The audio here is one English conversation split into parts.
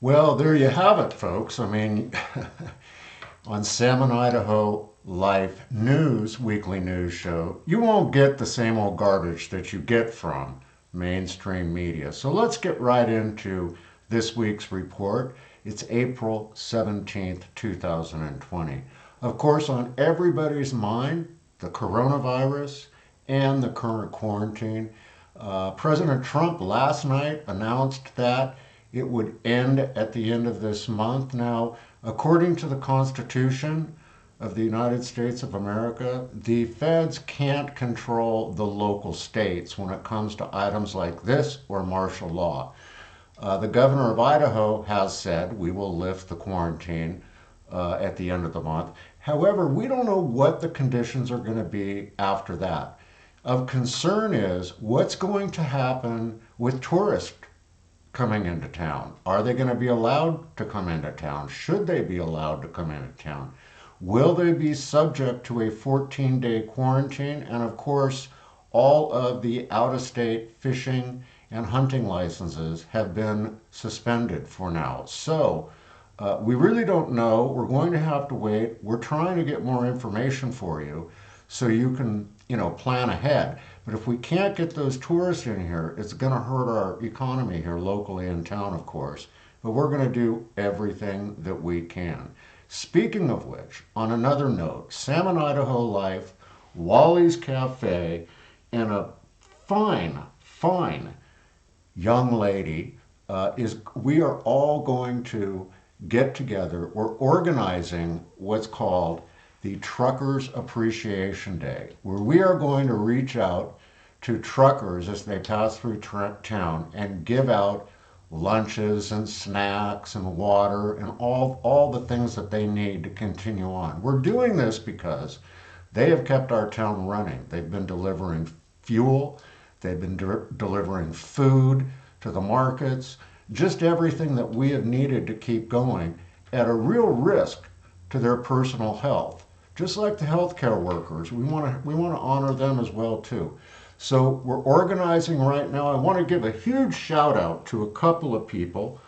Well, there you have it, folks. I mean, on Salmon Idaho Life News, weekly news show, you won't get the same old garbage that you get from mainstream media. So let's get right into this week's report. It's April 17th, 2020. Of course, on everybody's mind, the coronavirus and the current quarantine. President Trump last night announced that it would end at the end of this month. Now, according to the Constitution of the United States of America, the feds can't control the local states when it comes to items like this or martial law. The governor of Idaho has said we will lift the quarantine at the end of the month. However, we don't know what the conditions are going to be after that. Of concern is what's going to happen with tourists coming into town. Are they going to be allowed to come into town? Should they be allowed to come into town? Will they be subject to a 14-day quarantine? And of course, all of the out of state fishing and hunting licenses have been suspended for now. So we really don't know. We're going to have to wait. We're trying to get more information for you so you can, plan ahead. But if we can't get those tourists in here, it's going to hurt our economy here locally in town, of course. But we're going to do everything that we can. Speaking of which, on another note, Salmon Idaho Life, Wally's Cafe, and a fine young lady we are all going to get together. We're organizing what's called the Truckers Appreciation Day, where we are going to reach out to truckers as they pass through town and give out lunches and snacks and water and all the things that they need to continue on. We're doing this because they have kept our town running. They've been delivering fuel, they've been delivering food to the markets, just everything that we have needed to keep going at a real risk to their personal health. Just like the healthcare workers, we want to honor them as well too. So we're organizing right now. I want to give a huge shout out to a couple of people.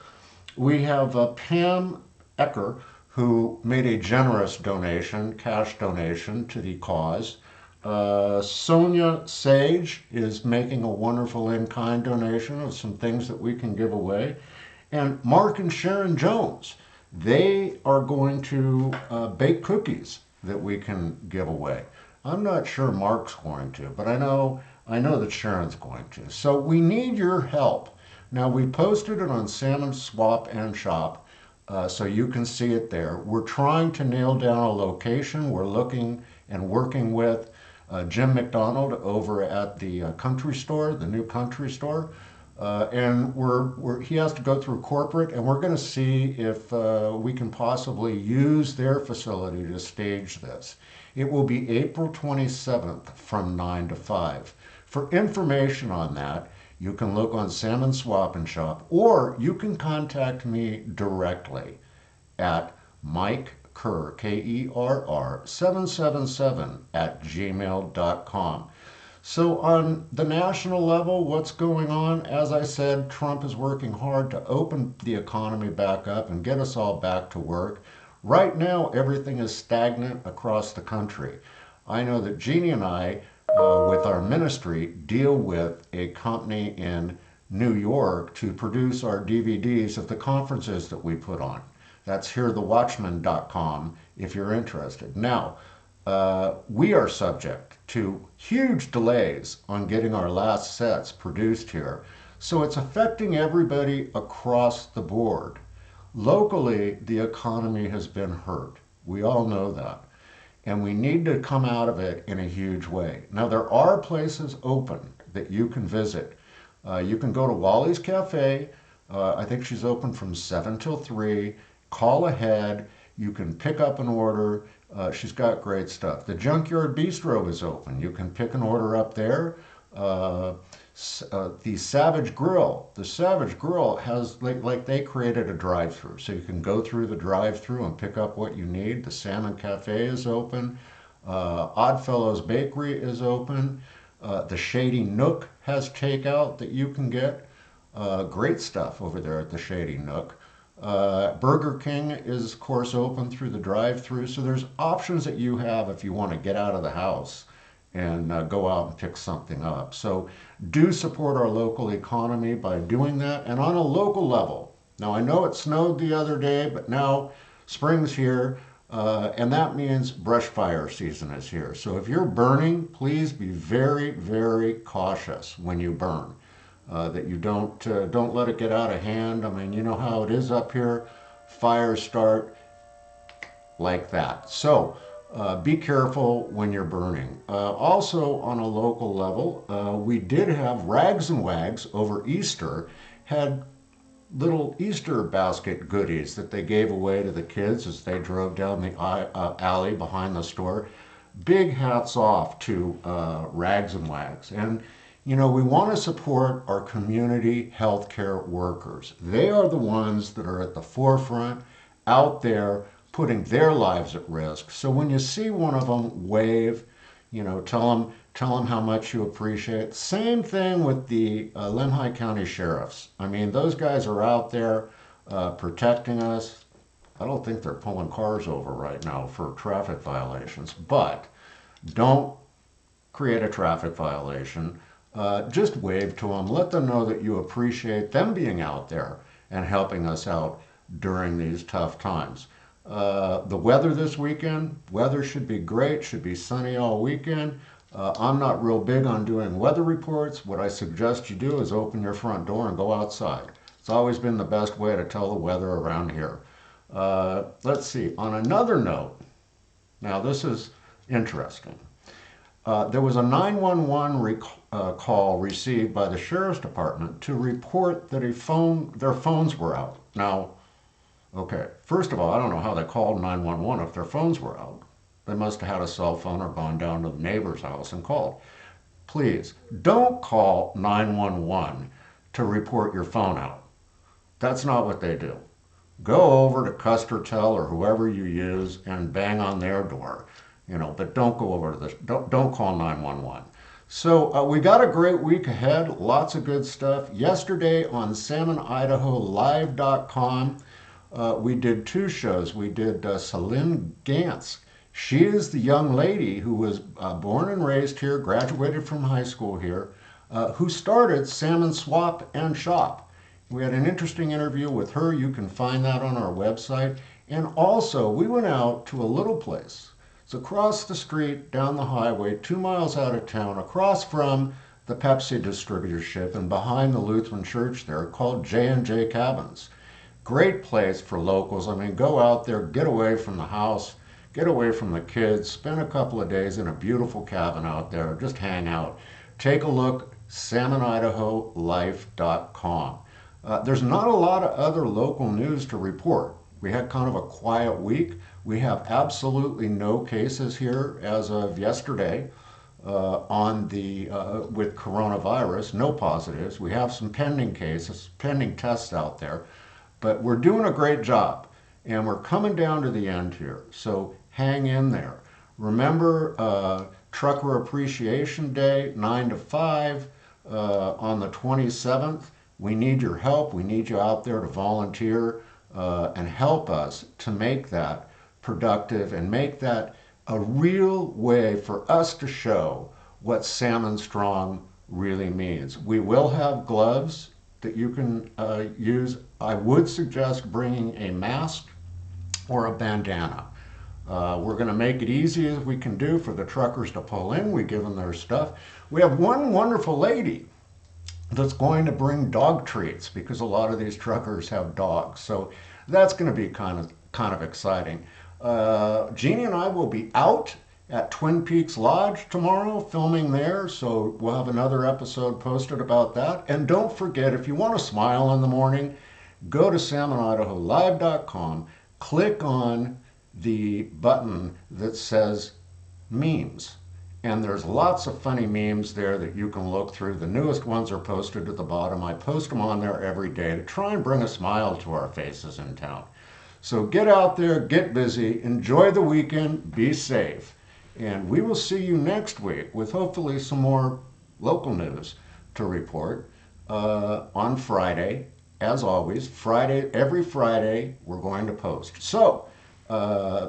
We have Pam Ecker, who made a generous donation, cash donation to the cause. Sonia Sage is making a wonderful in-kind donation of some things that we can give away. And Mark and Sharon Jones, they are going to bake cookies that we can give away. I'm not sure Mark's going to, but I know that Sharon's going to. So we need your help. Now we posted it on Salmon Swap and Shop, so you can see it there. We're trying to nail down a location. We're looking and working with Jim McDonald over at the country store, the new country store. And he has to go through corporate, and we're going to see if we can possibly use their facility to stage this. It will be April 27th from 9 to 5. For information on that, you can look on Salmon Swap and Shop, or you can contact me directly at Mike Kerr, Kerr, 777 at gmail.com. So on the national level, what's going on? As I said, Trump is working hard to open the economy back up and get us all back to work. Right now, everything is stagnant across the country. I know that Jeannie and I, with our ministry, deal with a company in New York to produce our DVDs of the conferences that we put on. That's hearthewatchman.com if you're interested. Now, we are subject to huge delays on getting our last sets produced here. So it's affecting everybody across the board. Locally, the economy has been hurt. We all know that. And we need to come out of it in a huge way. Now, there are places open that you can visit. You can go to Wally's Cafe. I think she's open from 7 till 3. Call ahead. You can pick up an order. She's got great stuff. The Junkyard Bistro is open. You can pick an order up there. The Savage Grill. The Savage Grill has, like they created a drive-through. So you can go through the drive-through and pick up what you need. The Salmon Cafe is open. Oddfellows Bakery is open. The Shady Nook has takeout that you can get. Great stuff over there at the Shady Nook. Burger King is, of course, open through the drive-through. So there's options that you have if you want to get out of the house and go out and pick something up. So do support our local economy by doing that. And on a local level, now I know it snowed the other day, but now spring's here. And that means brush fire season is here. So if you're burning, please be very, very cautious when you burn. That you don't let it get out of hand. I mean, you know how it is up here. Fires start like that. So be careful when you're burning. Also, on a local level, we did have Rags and Wags over Easter had little Easter basket goodies that they gave away to the kids as they drove down the alley behind the store. Big hats off to Rags and Wags. And, you know, we want to support our community healthcare workers. They are the ones that are at the forefront, out there, putting their lives at risk. So when you see one of them wave, you know, tell them how much you appreciate. Same thing with the Lemhi County sheriffs. I mean, those guys are out there protecting us. I don't think they're pulling cars over right now for traffic violations, but don't create a traffic violation. Just wave to them. Let them know that you appreciate them being out there and helping us out during these tough times. The weather this weekend, weather should be great, should be sunny all weekend. I'm not real big on doing weather reports. What I suggest you do is open your front door and go outside. It's always been the best way to tell the weather around here. Let's see, on another note, now this is interesting. There was a 911 call received by the Sheriff's Department to report that their phones were out. Now, okay, first of all, I don't know how they called 911 if their phones were out. They must have had a cell phone or gone down to the neighbor's house and called. Please, don't call 911 to report your phone out. That's not what they do. Go over to Custertel or whoever you use and bang on their door, you know, but don't go over to this, don't call 911. So we got a great week ahead, lots of good stuff. Yesterday on salmonidaholive.com, we did two shows. We did Celine Gantz. She is the young lady who was born and raised here, graduated from high school here, who started Salmon Swap and Shop. We had an interesting interview with her. You can find that on our website. And also, we went out to a little place. It's across the street, down the highway, 2 miles out of town, across from the Pepsi distributorship and behind the Lutheran church there, called J&J Cabins. Great place for locals. I mean, go out there, get away from the house, get away from the kids, spend a couple of days in a beautiful cabin out there, just hang out. Take a look, salmonidaholife.com. There's not a lot of other local news to report. We had kind of a quiet week. We have absolutely no cases here as of yesterday with coronavirus, no positives. We have some pending cases, pending tests out there, but we're doing a great job and we're coming down to the end here. So hang in there. Remember Trucker Appreciation Day, 9 to 5 on the 27th. We need your help. We need you out there to volunteer and help us to make that productive and make that a real way for us to show what Salmon Strong really means. We will have gloves that you can use. I would suggest bringing a mask or a bandana. We're going to make it easy as we can do for the truckers to pull in. We give them their stuff. We have one wonderful lady that's going to bring dog treats because a lot of these truckers have dogs. So that's going to be kind of exciting. Jeannie and I will be out at Twin Peaks Lodge tomorrow filming there. So we'll have another episode posted about that. And don't forget, if you want to smile in the morning, go to salmonidaholive.com, click on the button that says memes. And there's lots of funny memes there that you can look through. The newest ones are posted at the bottom. I post them on there every day to try and bring a smile to our faces in town. So get out there, get busy, enjoy the weekend, be safe. And we will see you next week with hopefully some more local news to report on Friday as always, every Friday, we're going to post. So,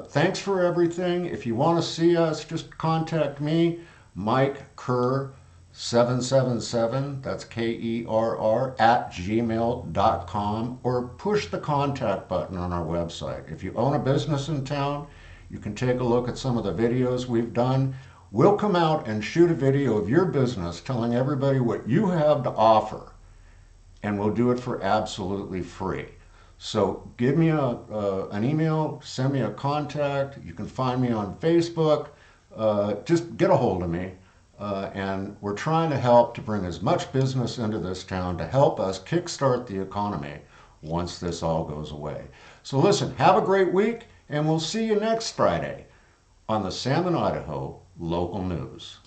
thanks for everything. If you want to see us, just contact me, Mike Kerr 777, that's KERR, at gmail.com, or push the contact button on our website. If you own a business in town, you can take a look at some of the videos we've done. We'll come out and shoot a video of your business telling everybody what you have to offer, and we'll do it for absolutely free. So give me an email, send me a contact. You can find me on Facebook. Just get a hold of me. And we're trying to help to bring as much business into this town to help us kickstart the economy once this all goes away. So listen, have a great week, and we'll see you next Friday on the Salmon Idaho Local News.